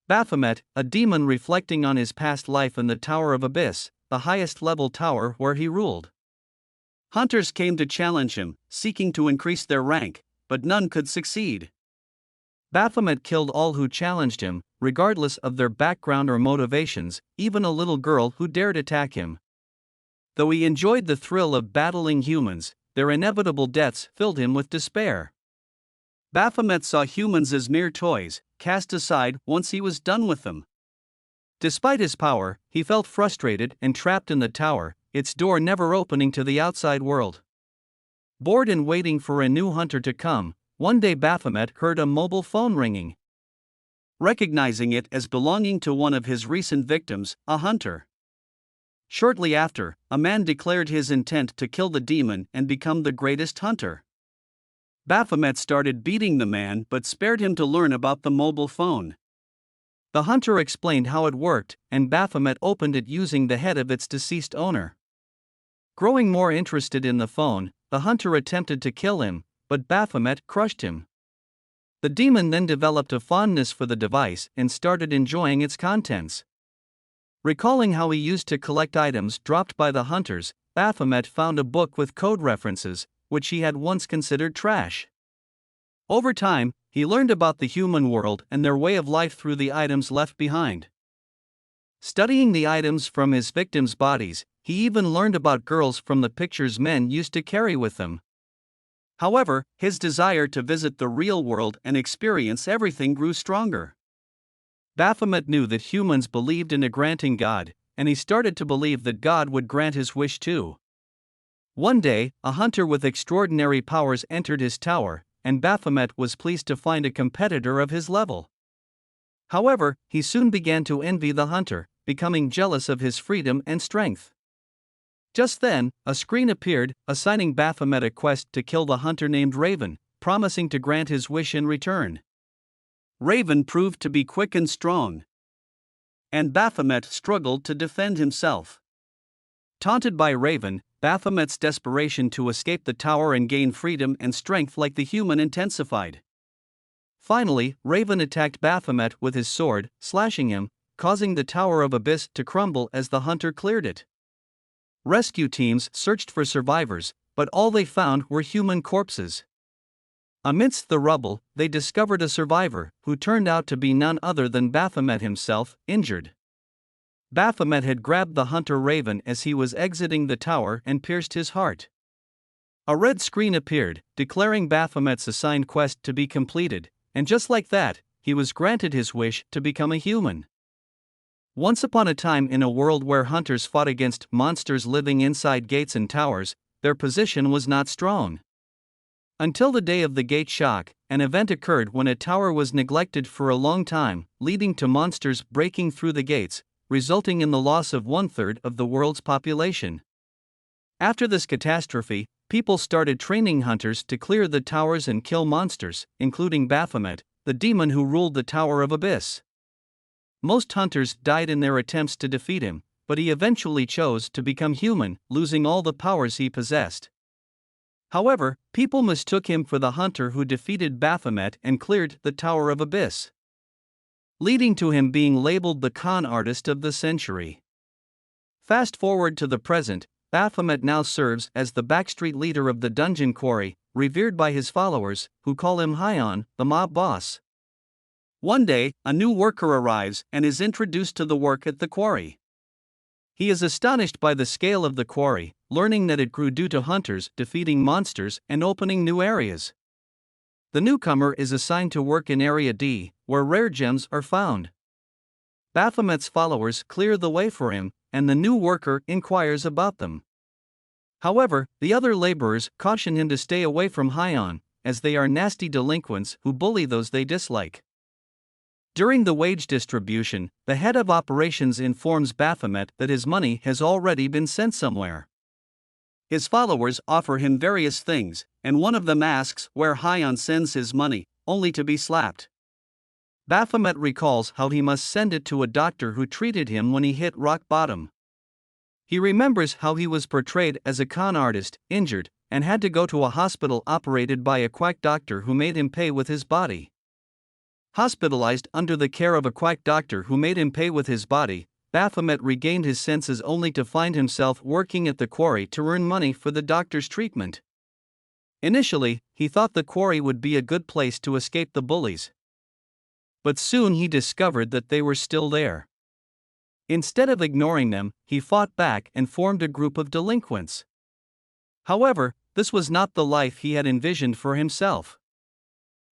Baphomet, a demon reflecting on his past life in the Tower of Abyss, the highest level tower where he ruled. Hunters came to challenge him, seeking to increase their rank, but none could succeed. Baphomet killed all who challenged him, regardless of their background or motivations, even a little girl who dared attack him. Though he enjoyed the thrill of battling humans, their inevitable deaths filled him with despair. Baphomet saw humans as mere toys, cast aside once he was done with them. Despite his power, he felt frustrated and trapped in the tower, its door never opening to the outside world. Bored and waiting for a new hunter to come, one day Baphomet heard a mobile phone ringing. Recognizing it as belonging to one of his recent victims, a hunter. Shortly after, a man declared his intent to kill the demon and become the greatest hunter. Baphomet started beating the man but spared him to learn about the mobile phone. The hunter explained how it worked, and Baphomet opened it using the head of its deceased owner. Growing more interested in the phone, the hunter attempted to kill him, but Baphomet crushed him. The demon then developed a fondness for the device and started enjoying its contents. Recalling how he used to collect items dropped by the hunters, Baphomet found a book with code references, which he had once considered trash. Over time, he learned about the human world and their way of life through the items left behind. Studying the items from his victims' bodies, he even learned about girls from the pictures men used to carry with them. However, his desire to visit the real world and experience everything grew stronger. Baphomet knew that humans believed in a granting God, and he started to believe that God would grant his wish too. One day, a hunter with extraordinary powers entered his tower, and Baphomet was pleased to find a competitor of his level. However, he soon began to envy the hunter, becoming jealous of his freedom and strength. Just then, a screen appeared, assigning Baphomet a quest to kill the hunter named Raven, promising to grant his wish in return. Raven proved to be quick and strong, and Baphomet struggled to defend himself. Taunted by Raven, Baphomet's desperation to escape the tower and gain freedom and strength like the human intensified. Finally, Raven attacked Baphomet with his sword, slashing him, causing the Tower of Abyss to crumble as the hunter cleared it. Rescue teams searched for survivors, but all they found were human corpses. Amidst the rubble, they discovered a survivor, who turned out to be none other than Baphomet himself, injured. Baphomet had grabbed the hunter Raven as he was exiting the tower and pierced his heart. A red screen appeared, declaring Baphomet's assigned quest to be completed, and just like that, he was granted his wish to become a human. Once upon a time, in a world where hunters fought against monsters living inside gates and towers, their position was not strong. Until the day of the gate shock, an event occurred when a tower was neglected for a long time, leading to monsters breaking through the gates, resulting in the loss of 1/3 of the world's population. After this catastrophe, people started training hunters to clear the towers and kill monsters, including Baphomet, the demon who ruled the Tower of Abyss. Most hunters died in their attempts to defeat him, but he eventually chose to become human, losing all the powers he possessed. However, people mistook him for the hunter who defeated Baphomet and cleared the Tower of Abyss, leading to him being labeled the con artist of the century. Fast forward to the present, Baphomet now serves as the backstreet leader of the dungeon quarry, revered by his followers, who call him Hyon, the mob boss. One day, a new worker arrives and is introduced to the work at the quarry. He is astonished by the scale of the quarry, learning that it grew due to hunters defeating monsters and opening new areas. The newcomer is assigned to work in Area D, where rare gems are found. Baphomet's followers clear the way for him, and the new worker inquires about them. However, the other laborers caution him to stay away from Hyon, as they are nasty delinquents who bully those they dislike. During the wage distribution, the head of operations informs Baphomet that his money has already been sent somewhere. His followers offer him various things, and one of them asks where Hyon sends his money, only to be slapped. Baphomet recalls how he must send it to a doctor who treated him when he hit rock bottom. He remembers how he was portrayed as a con artist, injured, and had to go to a hospital operated by a quack doctor who made him pay with his body. Hospitalized under the care of a quack doctor who made him pay with his body, Baphomet regained his senses only to find himself working at the quarry to earn money for the doctor's treatment. Initially, he thought the quarry would be a good place to escape the bullies. But soon he discovered that they were still there. Instead of ignoring them, he fought back and formed a group of delinquents. However, this was not the life he had envisioned for himself.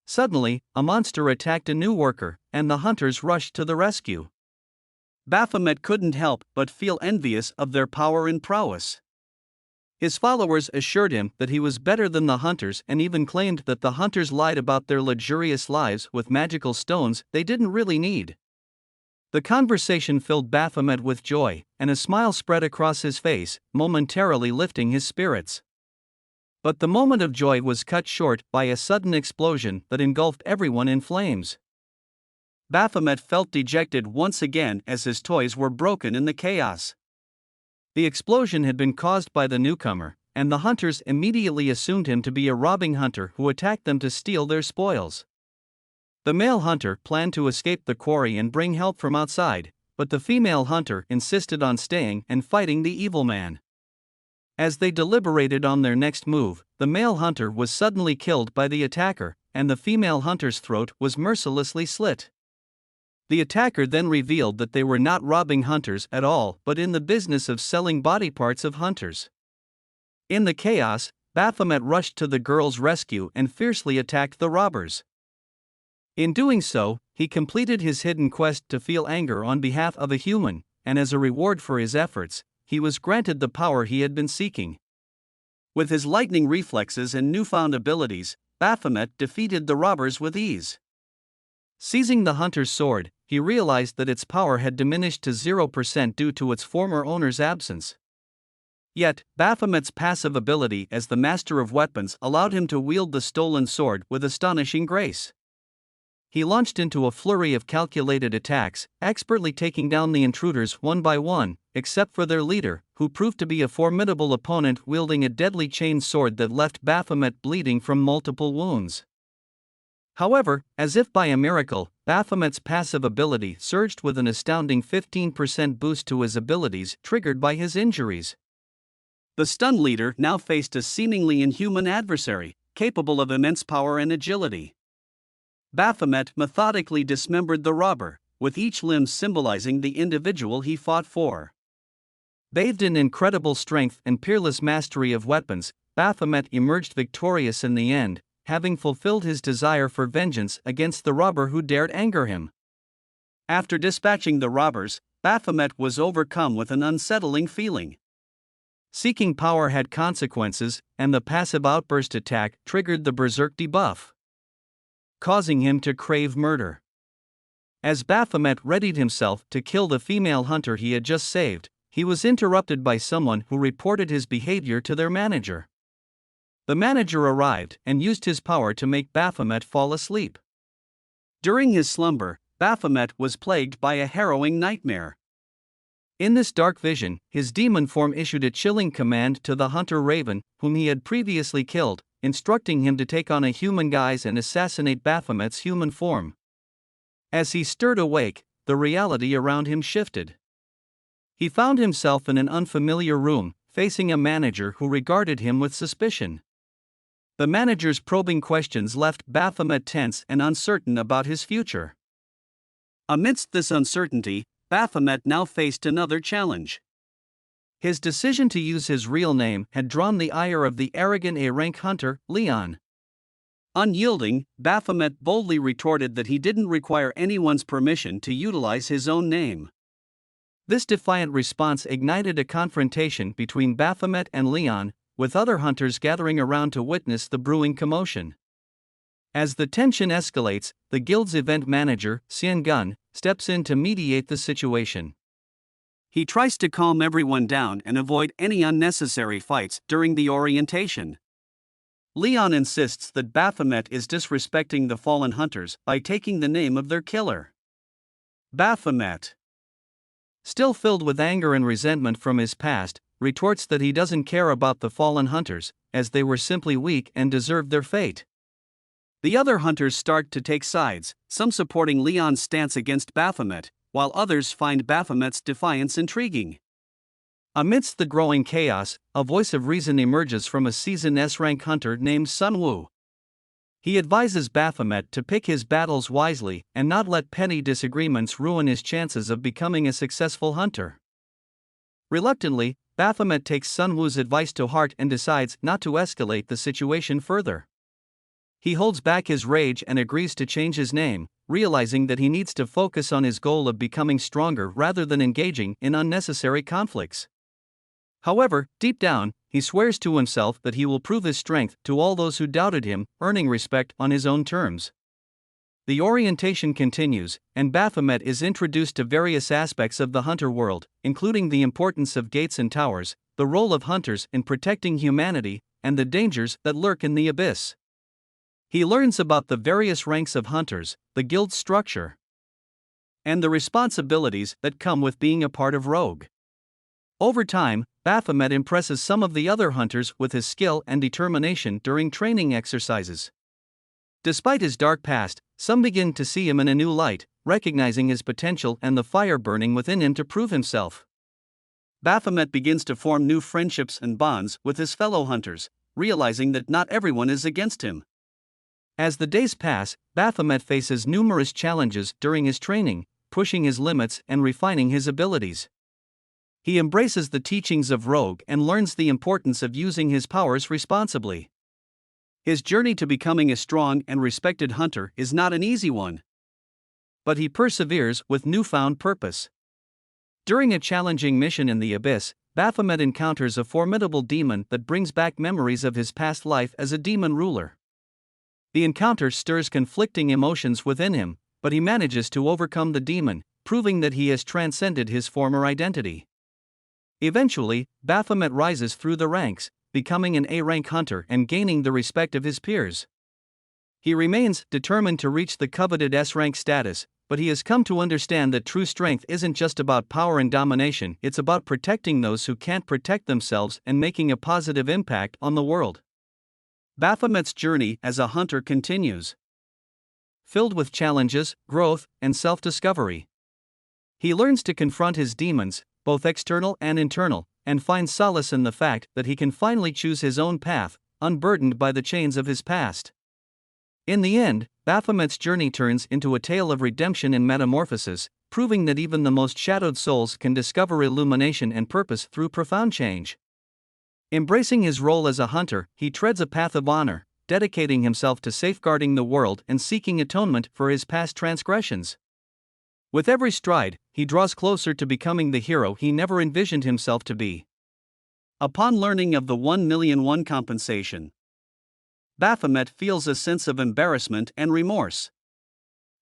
Suddenly, a monster attacked a new worker, and the hunters rushed to the rescue. Baphomet couldn't help but feel envious of their power and prowess. His followers assured him that he was better than the hunters and even claimed that the hunters lied about their luxurious lives with magical stones they didn't really need. The conversation filled Baphomet with joy, and a smile spread across his face, momentarily lifting his spirits. But the moment of joy was cut short by a sudden explosion that engulfed everyone in flames. Baphomet felt dejected once again as his toys were broken in the chaos. The explosion had been caused by the newcomer, and the hunters immediately assumed him to be a robbing hunter who attacked them to steal their spoils. The male hunter planned to escape the quarry and bring help from outside, but the female hunter insisted on staying and fighting the evil man. As they deliberated on their next move, the male hunter was suddenly killed by the attacker, and the female hunter's throat was mercilessly slit. The attacker then revealed that they were not robbing hunters at all but in the business of selling body parts of hunters. In the chaos, Baphomet rushed to the girl's rescue and fiercely attacked the robbers. In doing so, he completed his hidden quest to feel anger on behalf of a human, and as a reward for his efforts, he was granted the power he had been seeking. With his lightning reflexes and newfound abilities, Baphomet defeated the robbers with ease. Seizing the hunter's sword, he realized that its power had diminished to 0% due to its former owner's absence. Yet, Baphomet's passive ability as the master of weapons allowed him to wield the stolen sword with astonishing grace. He launched into a flurry of calculated attacks, expertly taking down the intruders one by one, except for their leader, who proved to be a formidable opponent wielding a deadly chain sword that left Baphomet bleeding from multiple wounds. However, as if by a miracle, Baphomet's passive ability surged with an astounding 15% boost to his abilities triggered by his injuries. The stunned leader now faced a seemingly inhuman adversary, capable of immense power and agility. Baphomet methodically dismembered the robber, with each limb symbolizing the individual he fought for. Bathed in incredible strength and peerless mastery of weapons, Baphomet emerged victorious in the end, having fulfilled his desire for vengeance against the robber who dared anger him. After dispatching the robbers, Baphomet was overcome with an unsettling feeling. Seeking power had consequences, and the passive outburst attack triggered the berserk debuff, causing him to crave murder. As Baphomet readied himself to kill the female hunter he had just saved, he was interrupted by someone who reported his behavior to their manager. The manager arrived and used his power to make Baphomet fall asleep. During his slumber, Baphomet was plagued by a harrowing nightmare. In this dark vision, his demon form issued a chilling command to the hunter Raven, whom he had previously killed, instructing him to take on a human guise and assassinate Baphomet's human form. As he stirred awake, the reality around him shifted. He found himself in an unfamiliar room, facing a manager who regarded him with suspicion. The manager's probing questions left Baphomet tense and uncertain about his future. Amidst this uncertainty, Baphomet now faced another challenge. His decision to use his real name had drawn the ire of the arrogant A-rank hunter, Leon. Unyielding, Baphomet boldly retorted that he didn't require anyone's permission to utilize his own name. This defiant response ignited a confrontation between Baphomet and Leon, with other hunters gathering around to witness the brewing commotion. As the tension escalates, the guild's event manager, Xian Gun, steps in to mediate the situation. He tries to calm everyone down and avoid any unnecessary fights during the orientation. Leon insists that Baphomet is disrespecting the fallen hunters by taking the name of their killer. Baphomet, still filled with anger and resentment from his past, retorts that he doesn't care about the fallen hunters, as they were simply weak and deserved their fate. The other hunters start to take sides, some supporting Leon's stance against Baphomet, while others find Baphomet's defiance intriguing. Amidst the growing chaos, a voice of reason emerges from a seasoned S-rank hunter named Sun Wu. He advises Baphomet to pick his battles wisely and not let petty disagreements ruin his chances of becoming a successful hunter. Reluctantly, Baphomet takes Sun Wu's advice to heart and decides not to escalate the situation further. He holds back his rage and agrees to change his name, realizing that he needs to focus on his goal of becoming stronger rather than engaging in unnecessary conflicts. However, deep down, he swears to himself that he will prove his strength to all those who doubted him, earning respect on his own terms. The orientation continues, and Baphomet is introduced to various aspects of the hunter world, including the importance of gates and towers, the role of hunters in protecting humanity, and the dangers that lurk in the abyss. He learns about the various ranks of hunters, the guild structure, and the responsibilities that come with being a part of Rogue. Over time, Baphomet impresses some of the other hunters with his skill and determination during training exercises. Despite his dark past, some begin to see him in a new light, recognizing his potential and the fire burning within him to prove himself. Baphomet begins to form new friendships and bonds with his fellow hunters, realizing that not everyone is against him. As the days pass, Baphomet faces numerous challenges during his training, pushing his limits and refining his abilities. He embraces the teachings of Rogue and learns the importance of using his powers responsibly. His journey to becoming a strong and respected hunter is not an easy one. But he perseveres with newfound purpose. During a challenging mission in the abyss, Baphomet encounters a formidable demon that brings back memories of his past life as a demon ruler. The encounter stirs conflicting emotions within him, but he manages to overcome the demon, proving that he has transcended his former identity. Eventually, Baphomet rises through the ranks, becoming an A-rank hunter and gaining the respect of his peers. He remains determined to reach the coveted S-rank status, but he has come to understand that true strength isn't just about power and domination, it's about protecting those who can't protect themselves and making a positive impact on the world. Baphomet's journey as a hunter continues, filled with challenges, growth, and self-discovery. He learns to confront his demons, both external and internal, and finds solace in the fact that he can finally choose his own path, unburdened by the chains of his past. In the end, Baphomet's journey turns into a tale of redemption and metamorphosis, proving that even the most shadowed souls can discover illumination and purpose through profound change. Embracing his role as a hunter, he treads a path of honor, dedicating himself to safeguarding the world and seeking atonement for his past transgressions. With every stride, he draws closer to becoming the hero he never envisioned himself to be. Upon learning of the 1,000,001 compensation, Baphomet feels a sense of embarrassment and remorse.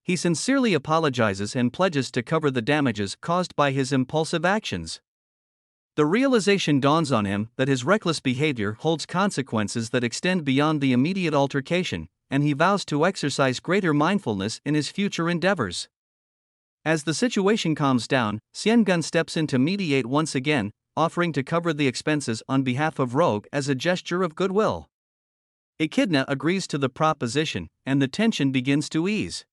He sincerely apologizes and pledges to cover the damages caused by his impulsive actions. The realization dawns on him that his reckless behavior holds consequences that extend beyond the immediate altercation, and he vows to exercise greater mindfulness in his future endeavors. As the situation calms down, Xiangun steps in to mediate once again, offering to cover the expenses on behalf of Rogue as a gesture of goodwill. Echidna agrees to the proposition, and the tension begins to ease.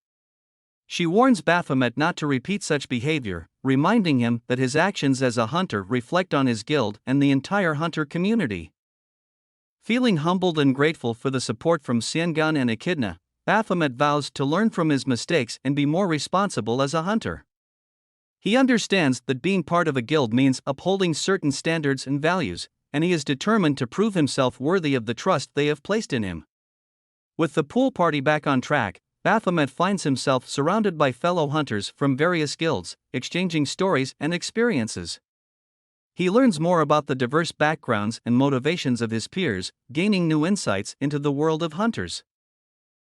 She warns Baphomet not to repeat such behavior, reminding him that his actions as a hunter reflect on his guild and the entire hunter community. Feeling humbled and grateful for the support from Xiangun and Echidna, Baphomet vows to learn from his mistakes and be more responsible as a hunter. He understands that being part of a guild means upholding certain standards and values, and he is determined to prove himself worthy of the trust they have placed in him. With the pool party back on track, Baphomet finds himself surrounded by fellow hunters from various guilds, exchanging stories and experiences. He learns more about the diverse backgrounds and motivations of his peers, gaining new insights into the world of hunters.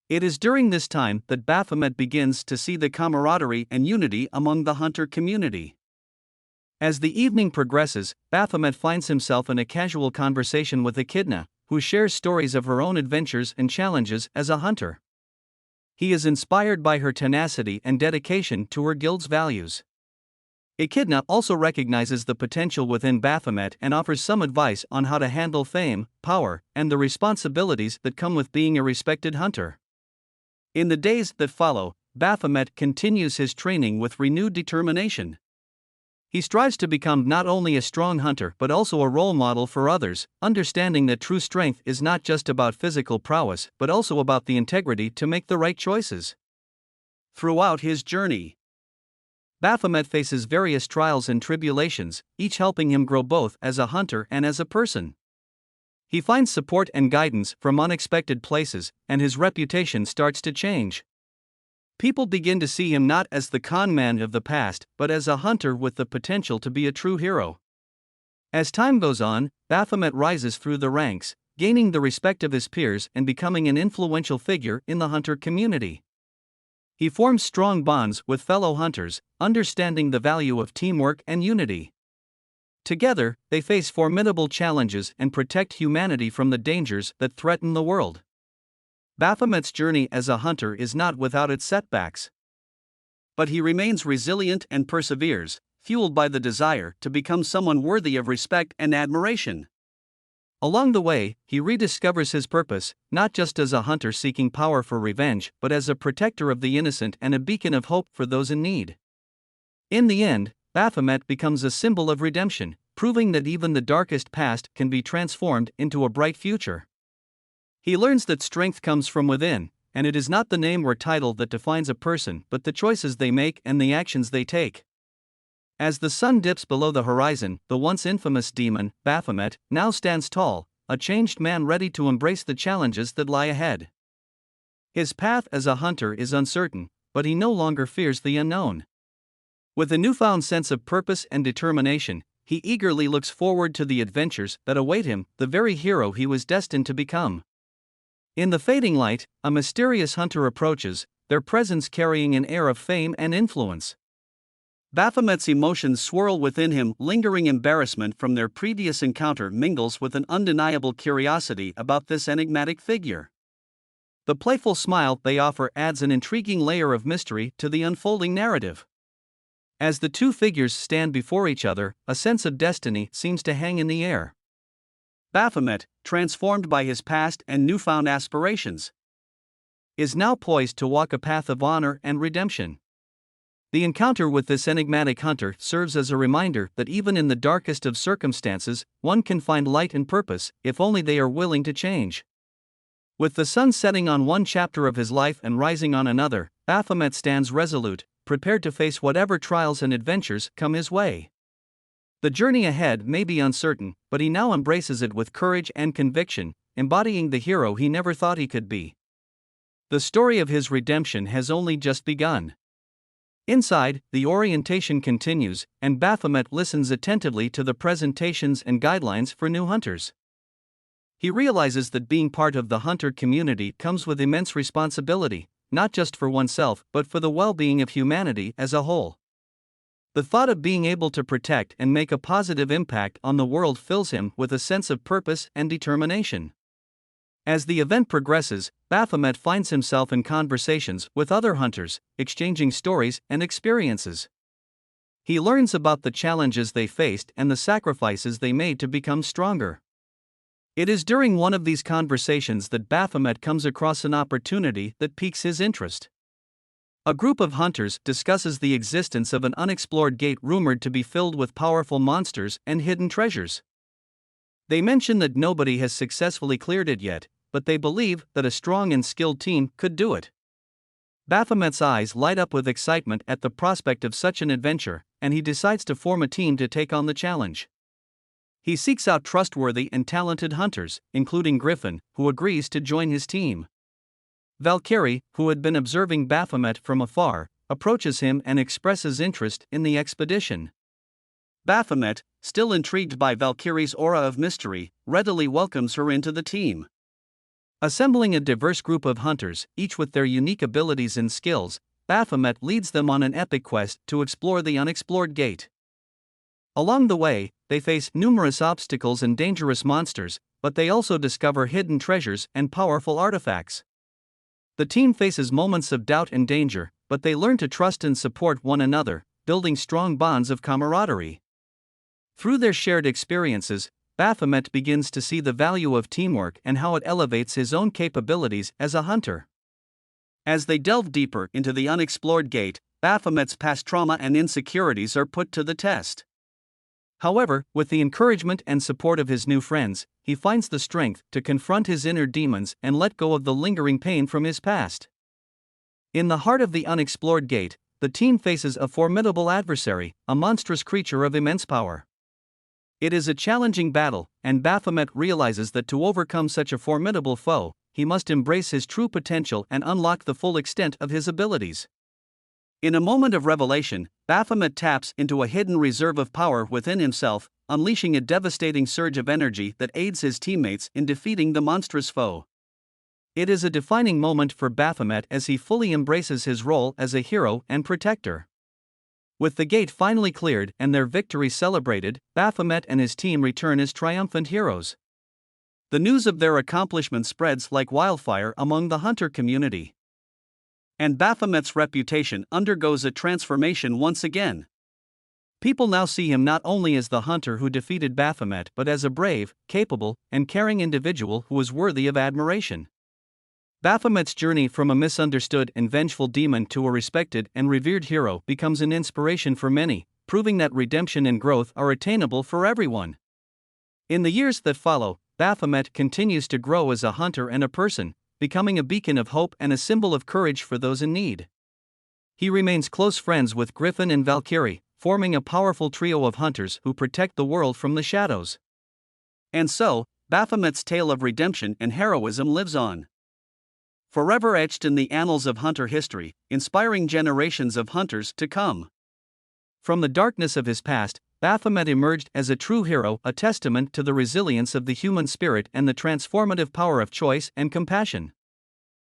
It is during this time that Baphomet begins to see the camaraderie and unity among the hunter community. As the evening progresses, Baphomet finds himself in a casual conversation with Echidna, who shares stories of her own adventures and challenges as a hunter. He is inspired by her tenacity and dedication to her guild's values. Echidna also recognizes the potential within Baphomet and offers some advice on how to handle fame, power, and the responsibilities that come with being a respected hunter. In the days that follow, Baphomet continues his training with renewed determination. He strives to become not only a strong hunter but also a role model for others, understanding that true strength is not just about physical prowess but also about the integrity to make the right choices. Throughout his journey, Baphomet faces various trials and tribulations, each helping him grow both as a hunter and as a person. He finds support and guidance from unexpected places, and his reputation starts to change. People begin to see him not as the con man of the past, but as a hunter with the potential to be a true hero. As time goes on, Baphomet rises through the ranks, gaining the respect of his peers and becoming an influential figure in the hunter community. He forms strong bonds with fellow hunters, understanding the value of teamwork and unity. Together, they face formidable challenges and protect humanity from the dangers that threaten the world. Baphomet's journey as a hunter is not without its setbacks. But he remains resilient and perseveres, fueled by the desire to become someone worthy of respect and admiration. Along the way, he rediscovers his purpose, not just as a hunter seeking power for revenge, but as a protector of the innocent and a beacon of hope for those in need. In the end, Baphomet becomes a symbol of redemption, proving that even the darkest past can be transformed into a bright future. He learns that strength comes from within, and it is not the name or title that defines a person but the choices they make and the actions they take. As the sun dips below the horizon, the once infamous demon, Baphomet, now stands tall, a changed man ready to embrace the challenges that lie ahead. His path as a hunter is uncertain, but he no longer fears the unknown. With a newfound sense of purpose and determination, he eagerly looks forward to the adventures that await him, the very hero he was destined to become. In the fading light, a mysterious hunter approaches, their presence carrying an air of fame and influence. Baphomet's emotions swirl within him. Lingering embarrassment from their previous encounter mingles with an undeniable curiosity about this enigmatic figure. The playful smile they offer adds an intriguing layer of mystery to the unfolding narrative. As the two figures stand before each other, a sense of destiny seems to hang in the air. Baphomet, transformed by his past and newfound aspirations, is now poised to walk a path of honor and redemption. The encounter with this enigmatic hunter serves as a reminder that even in the darkest of circumstances, one can find light and purpose, if only they are willing to change. With the sun setting on one chapter of his life and rising on another, Baphomet stands resolute, prepared to face whatever trials and adventures come his way. The journey ahead may be uncertain, but he now embraces it with courage and conviction, embodying the hero he never thought he could be. The story of his redemption has only just begun. Inside, the orientation continues, and Baphomet listens attentively to the presentations and guidelines for new hunters. He realizes that being part of the hunter community comes with immense responsibility, not just for oneself but for the well-being of humanity as a whole. The thought of being able to protect and make a positive impact on the world fills him with a sense of purpose and determination. As the event progresses, Baphomet finds himself in conversations with other hunters, exchanging stories and experiences. He learns about the challenges they faced and the sacrifices they made to become stronger. It is during one of these conversations that Baphomet comes across an opportunity that piques his interest. A group of hunters discusses the existence of an unexplored gate rumored to be filled with powerful monsters and hidden treasures. They mention that nobody has successfully cleared it yet, but they believe that a strong and skilled team could do it. Baphomet's eyes light up with excitement at the prospect of such an adventure, and he decides to form a team to take on the challenge. He seeks out trustworthy and talented hunters, including Griffin, who agrees to join his team. Valkyrie, who had been observing Baphomet from afar, approaches him and expresses interest in the expedition. Baphomet, still intrigued by Valkyrie's aura of mystery, readily welcomes her into the team. Assembling a diverse group of hunters, each with their unique abilities and skills, Baphomet leads them on an epic quest to explore the unexplored gate. Along the way, they face numerous obstacles and dangerous monsters, but they also discover hidden treasures and powerful artifacts. The team faces moments of doubt and danger, but they learn to trust and support one another, building strong bonds of camaraderie. Through their shared experiences, Baphomet begins to see the value of teamwork and how it elevates his own capabilities as a hunter. As they delve deeper into the unexplored gate, Baphomet's past trauma and insecurities are put to the test. However, with the encouragement and support of his new friends, he finds the strength to confront his inner demons and let go of the lingering pain from his past. In the heart of the unexplored gate, the team faces a formidable adversary, a monstrous creature of immense power. It is a challenging battle, and Baphomet realizes that to overcome such a formidable foe, he must embrace his true potential and unlock the full extent of his abilities. In a moment of revelation, Baphomet taps into a hidden reserve of power within himself, unleashing a devastating surge of energy that aids his teammates in defeating the monstrous foe. It is a defining moment for Baphomet as he fully embraces his role as a hero and protector. With the gate finally cleared and their victory celebrated, Baphomet and his team return as triumphant heroes. The news of their accomplishments spreads like wildfire among the hunter community. And Baphomet's reputation undergoes a transformation once again. People now see him not only as the hunter who defeated Baphomet but as a brave, capable, and caring individual who is worthy of admiration. Baphomet's journey from a misunderstood and vengeful demon to a respected and revered hero becomes an inspiration for many, proving that redemption and growth are attainable for everyone. In the years that follow, Baphomet continues to grow as a hunter and a person, becoming a beacon of hope and a symbol of courage for those in need. He remains close friends with Griffin and Valkyrie, forming a powerful trio of hunters who protect the world from the shadows. And so, Baphomet's tale of redemption and heroism lives on, forever etched in the annals of hunter history, inspiring generations of hunters to come. From the darkness of his past, Baphomet emerged as a true hero, a testament to the resilience of the human spirit and the transformative power of choice and compassion.